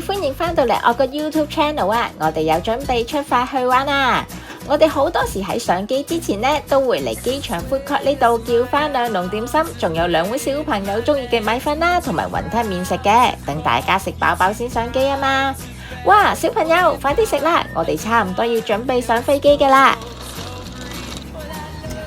歡迎返到嚟我個 YouTube channel 啊！我哋又準備出發去玩啦！我哋好多時喺上機之前呢，都會嚟機場 food court 呢度叫返兩籠點心，仲有2位小朋友中意嘅米粉啦，同埋雲吞麵食嘅，等大家食飽飽先上機啊嘛！哇，小朋友快啲食啦！我哋差唔多要準備上飛機㗎啦！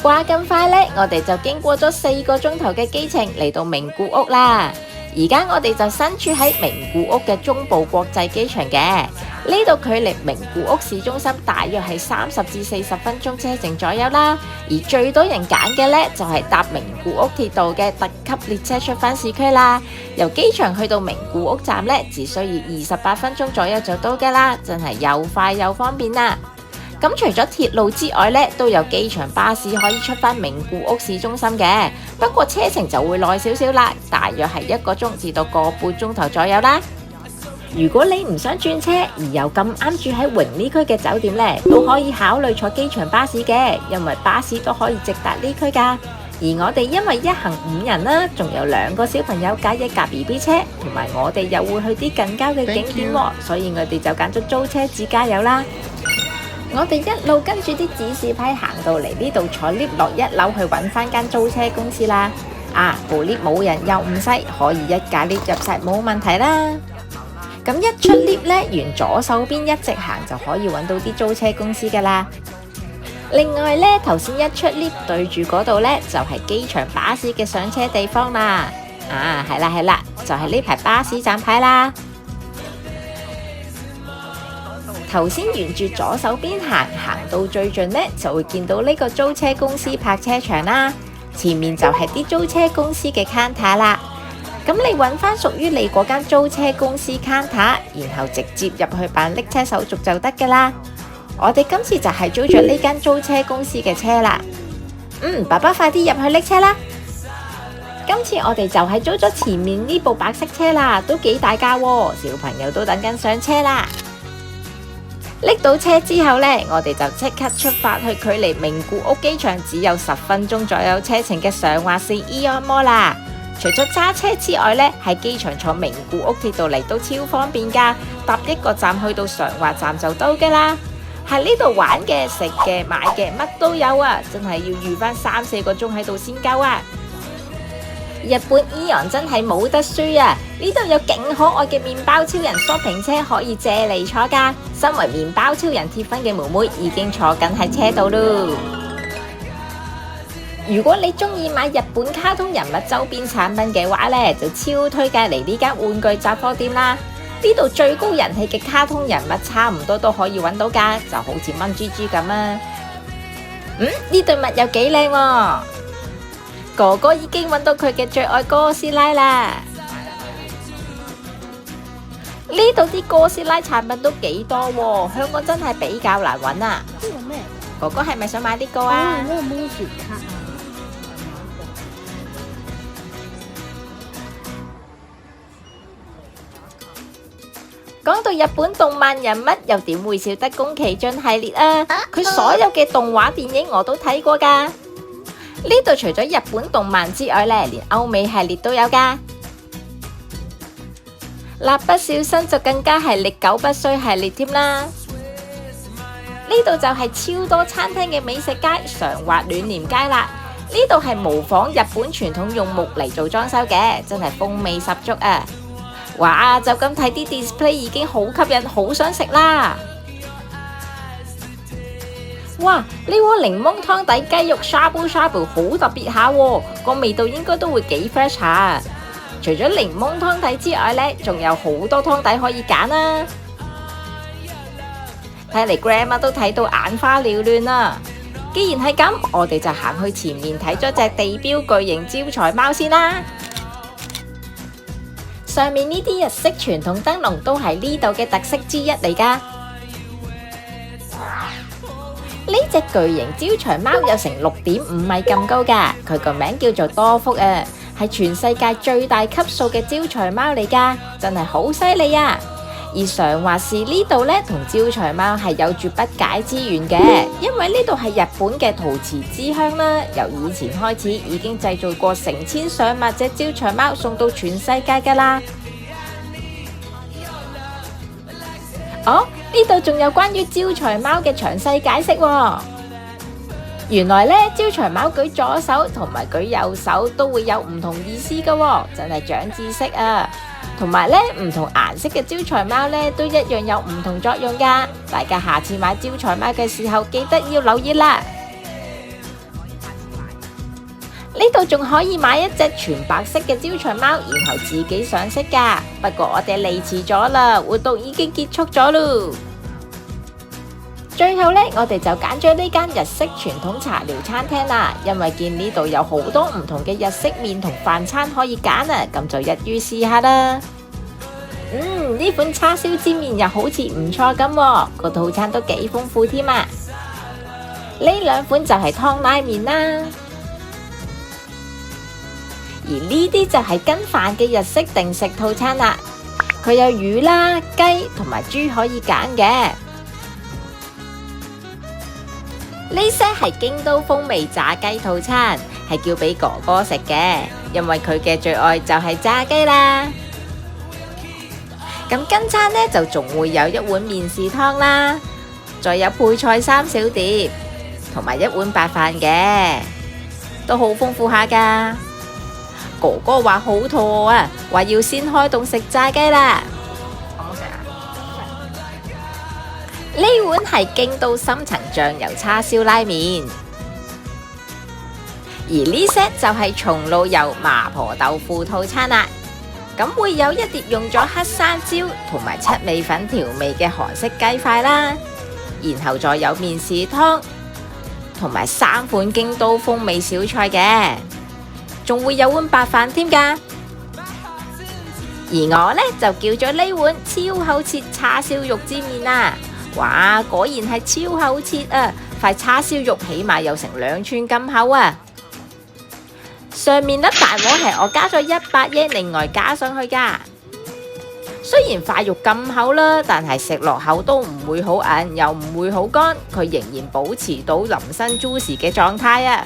話咁快呢，我哋就經過咗4個鐘頭嘅機程嚟到名古屋啦。而家我哋就身處喺名古屋嘅中部國際機場嘅，呢度距離名古屋市中心大約係30至40分鐘車程左右啦。而最多人揀嘅呢，就係搭名古屋鐵道嘅特急列車出返市區啦。由機場去到名古屋站呢，只需要28分鐘左右就到㗎啦，真係又快又方便啦。咁除咗鐵路之外呢，都有機場巴士可以出返名古屋市中心嘅，不過車程就會耐少少啦，大約係1個鐘至到個半鐘頭左右啦。如果你唔想轉車，而又咁啱住喺榮呢區嘅酒店呢，都可以考慮坐機場巴士嘅，因為巴士都可以直達呢區㗎。而我哋因為一行5人啦，仲有2個小朋友加一架 BB 車，同埋我哋又會去啲近郊嘅景點喎，所以我哋就揀咗租車自駕遊啦。我哋一路跟住啲指示牌行到嚟呢度，坐 lift 落1樓去揾返間租車公司啦。部 lift 冇人又唔使，可以一架 lift 入晒冇問題啦。咁一出 lift 呢，沿左手邊一直行就可以揾到啲租車公司噶啦。另外呢，頭先一出 lift 對住嗰度呢，就係機場巴士嘅上車地方啦。係啦，就係呢排巴士站牌啦。頭先沿住左手邊行到最盡呢，就會見到呢個租車公司泊車場啦。前面就係啲租車公司嘅 counter 啦。咁你揾返屬於你嗰間租車公司 counter，然後直接入去辦拎車手續就得㗎啦。我哋今次就係租咗呢間租車公司嘅車啦。爸爸快啲入去拎車啦！今次我哋就係租咗前面呢部白色車啦，都幾大架喎，小朋友都等緊上車啦。拎到車之後呢，我哋就即刻出發去距離名古屋機場只有10分鐘左右車程嘅上華市 AEON Mall啦。除咗揸車之外呢，喺機場坐名古屋鐵道嚟都超方便㗎，搭1個站去到上華站就到㗎啦。喺呢度玩嘅、食嘅、買嘅乜都有啊，真係要預返3-4個鐘喺度先夠啊！日本 AEON 真係冇得輸啊！呢度有勁可愛嘅麵包超人 shopping 車可以借嚟坐㗎。身為麵包超人鐵粉嘅妹妹已經坐緊喺車度咯。如果你中意買日本卡通人物周邊產品嘅話呢，就超推介嚟呢間玩具雜貨店啦。呢度最高人氣嘅卡通人物差唔多都可以揾到㗎，就好似蚊豬豬咁啊。呢對襪又幾靚喎！哥哥已經揾到佢嘅最愛哥斯拉啦！呢度啲哥斯拉產品都幾多喎，香港真係比較難揾啊！哥哥係咪想買呢個啊？講到日本動漫人物，又點會少得宮崎駿系列啊？佢所有嘅動畫電影我都睇過㗎。呢度除咗日本動漫之外呢，連歐美系列都有㗎。蠟筆小新就更加係歷久不衰系列添啦。呢度就係超多餐廳嘅美食街常滑暖廉街啦。呢度係模仿日本傳統用木嚟做裝修嘅，真係風味十足啊！哇，就咁睇啲 display 已經好吸引，好想食啦！哇，呢鍋檸檬湯底雞肉 shabu shabu 好特別下喎，個味道應該都會幾 fresh 下。除咗檸檬湯底之外呢，仲有好多湯底可以揀啦。睇嚟 grandma 都睇到眼花繚亂啦。既然係咁，我哋就行去前面睇咗隻地標巨型招財貓先啦。上面呢啲日式傳統燈籠都係呢度嘅特色之一嚟㗎。呢隻巨型招財貓有成6.5米咁高㗎，佢個名叫做多福啊，係全世界最大級數嘅招財貓嚟㗎，真係好犀利啊！而常華市呢度呢，同招財貓係有住不解之緣嘅，因為呢度係日本嘅陶瓷之鄉啦，由以前開始已經製造過成千上萬隻招財貓送到全世界㗎啦。哦，呢度仲有關於招財貓嘅詳細解釋喎。原來咧，招財貓舉左手同埋舉右手都會有唔同意思噶喎，真係長知識啊！同埋咧，唔同顏色嘅招財貓咧都一樣有唔同作用噶。大家下次買招財貓嘅時候，記得要留意啦。呢度仲可以買一隻全白色嘅招財貓，然後自己上色噶。不過我哋嚟遲咗啦，活動已經結束咗咯。最後呢，我哋就揀咗呢間日式傳統茶寮餐廳啦，因為見呢度有好多唔同嘅日式麵同飯餐可以揀啊，咁就一於試下啦。呢款叉燒煎麵又好似唔錯咁喎，個套餐都幾豐富添啊。呢兩款就係湯拉麵啦，而呢啲就係跟飯嘅日式定食套餐啦，佢有魚啦、雞同埋豬可以揀嘅。呢些係京都風味炸雞套餐，係叫俾哥哥食嘅，因為佢嘅最愛就係炸雞啦。咁跟餐呢，就仲會有一碗麵豉湯啦，再有配菜3小碟，同埋一碗白飯嘅，都好豐富下噶。哥哥話好肚餓啊，話要先開動食炸雞啦。呢碗係京都深層醬油叉燒拉麵，而呢 set 就係松露油麻婆豆腐套餐啦。咁會有一碟用咗黑山椒同埋七味粉調味嘅韓式雞塊啦，然後再有麵豉湯同埋3款京都風味小菜嘅，仲會有碗白飯添㗎。而我呢，就叫咗呢碗超厚切叉燒肉煎麵啦。哇，果然係超厚切啊！塊叉燒肉起碼有成2寸咁厚啊！上面粒大鑊係我加咗100yen另外加上去噶。雖然塊肉咁厚啦，但係食落口都唔會好硬，又唔會好乾，佢仍然保持到腍身 juicy 嘅狀態啊！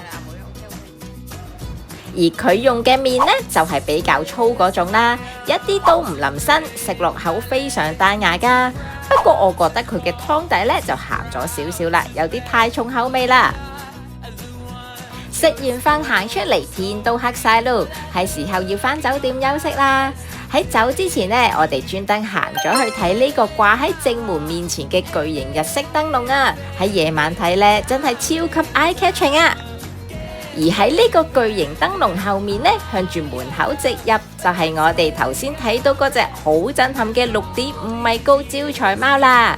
而佢用嘅麵呢，就係比較粗嗰種啦，一啲都唔腍身，食落口非常彈牙噶。不過我覺得佢嘅湯底呢就鹹咗少少啦，有啲太重口味啦。食完飯行出嚟，天都黑晒咯，係時候要返酒店休息啦。喺走之前呢，我哋專登行咗去睇呢個掛喺正門面前嘅巨型日式燈籠啊！喺夜晚睇呢，真係超級 eye catching 啊！而喺呢個巨型燈籠後面呢，向住門口直入，就係我哋頭先睇到嗰隻好震撼嘅6.5米高招財貓啦。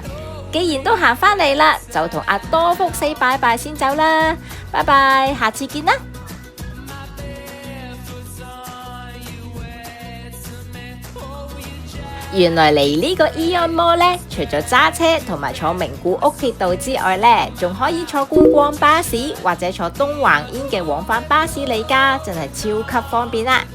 既然都行返嚟啦，就同阿多福 say 拜拜先走啦，拜拜，下次見啦。原來嚟呢個 Aeon Mall 呢，除咗揸車同埋坐名古屋鐵道之外呢，仲可以坐觀光巴士或者坐東橫線嘅往返巴士嚟㗎，真係超級方便啦！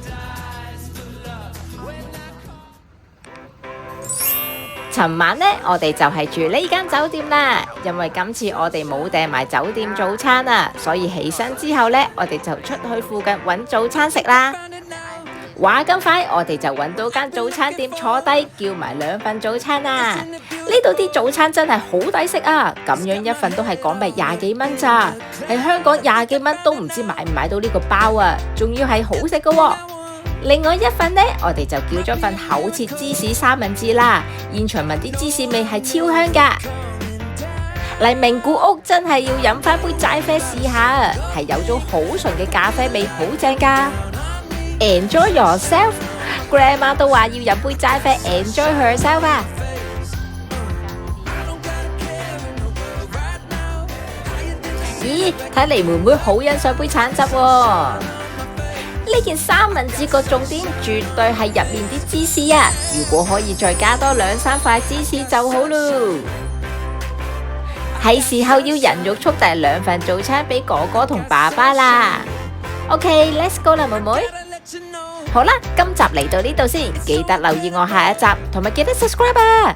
尋晚呢，我哋就係住呢間酒店啦，因為今次我哋冇訂埋酒店早餐啊，所以起身之後呢，我哋就出去附近揾早餐食啦。話咁快，我哋就揾到間早餐店坐低，叫埋2份早餐啊！呢度啲早餐真係好抵食啊！咁樣一份都係港幣20幾蚊咋，喺香港20幾蚊都唔知買唔買到呢個包啊！仲要係好食噶喎。另外一份呢，我哋就叫咗份厚切芝士三文治啦。現場聞啲芝士味係超香噶。嚟名古屋真係要飲翻杯齋啡試下啊！係有種好純嘅咖啡味，好正噶。Enjoy yourself，Grandma 都話要飲杯齋啡 ，Enjoy herself 啊！咦，睇嚟妹妹好欣賞杯橙汁喎。呢件三文治個重點絕對係入面啲芝士啊！如果可以再加多2-3塊芝士就好咯。係時候要人肉速遞2份早餐俾哥哥同爸爸啦。OK，let's go 啦，妹妹。好啦，今集嚟到呢度先，記得留意我下一集，同埋記得 subscribe 啊！